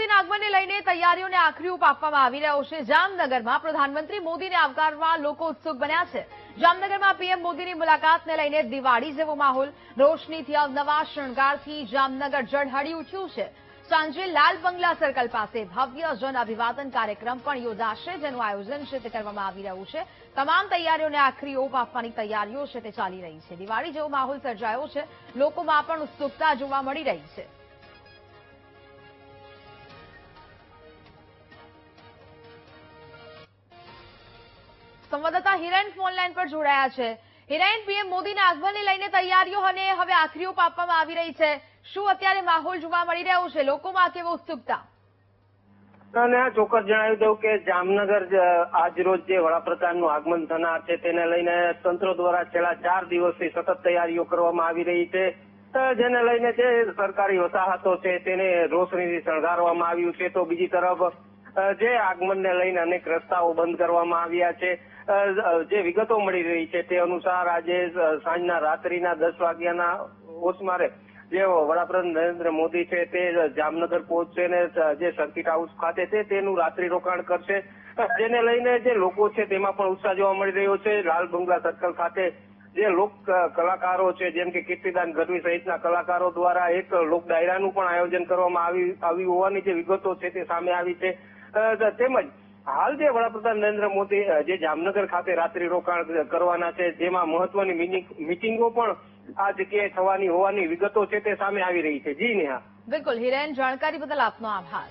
મોદીના આગમનને લઈને તૈયારીઓને આખરી ઓપ આપવામાં આવી રહ્યો છે। જામનગરમાં પ્રધાનમંત્રી મોદીને આવકારવા લોકો ઉત્સુક બન્યા છે। જામનગરમાં પીએમ મોદીની મુલાકાતને લઈને દિવાળી જેવો માહોલ, રોશનીથી અવનવા શણગારથી જામનગર ઝળહળી ઉઠ્યું છે। સાંજે લાલ બંગલા સર્કલ પાસે ભવ્ય જન અભિવાદન કાર્યક્રમ પણ યોજાશે, જેનું આયોજન છે તે કરવામાં આવી રહ્યું છે। તમામ તૈયારીઓને આખરી ઓપ આપવાની તૈયારીઓ છે તે ચાલી રહી છે। દિવાળી જેવો માહોલ સર્જાયો છે, લોકોમાં પણ ઉત્સુકતા જોવા મળી રહી છે। સંવાદદાતા હિરેન ફોન લાઈન પર જોડાયા છે। હિરેન, પીએમ મોદીના આગમનને લઈને તૈયારીઓ અને હવે આખરી ઓપ આપવામાં આવી રહી છે, શું અત્યારે માહોલ જોવા મળી રહ્યો છે? લોકોમાં કેવો ઉત્સુકતા? અને આ ચોક્કસ જણાવી દઉં કે જામનગર આજરોજ જે વડાપ્રધાનનું આગમન થનાર છે તેને લઈને તંત્ર દ્વારા છેલ્લા 4 દિવસથી સતત તૈયારીઓ કરવામાં આવી રહી છે, જેને લઈને જે સરકારી વસાહતો છે તેને રોશનીથી શણગારવામાં આવ્યું છે। તો બીજી તરફ જે આગમનને લઈને અનેક રસ્તાઓ બંધ કરવામાં આવ્યા છે। જે વિગતો મળી રહી છે તે અનુસાર આજે સાંજના રાત્રિના 10 વાગ્યાના ઓસમારે જે વડાપ્રધાન નરેન્દ્ર મોદી છે તે જામનગર પહોંચશે ને જે સર્કિટ હાઉસ ખાતે છે તેનું રાત્રિ રોકાણ કરશે, જેને લઈને જે લોકો છે તેમાં પણ ઉત્સાહ જોવા મળી રહ્યો છે। લાલ બંગલા સર્કલ ખાતે જે લોક કલાકારો છે જેમ કે કીર્તિદાન ગઢવી સહિતના કલાકારો દ્વારા એક લોક ડાયરાનું પણ આયોજન કરવામાં આવ્યું હોવાની જે વિગતો છે તે સામે આવી છે। તેમજ હાલ જે વડાપ્રધાન નરેન્દ્ર મોદી જે જામનગર ખાતે રાત્રિ રોકાણ કરવાના છે, જેમાં મહત્વની મિટિંગો પણ આ જગ્યાએ થવાની હોવાની વિગતો છે તે સામે આવી રહી છે। જી નેહા। બિલકુલ હિરેન, જાણકારી બદલ આપનો આભાર।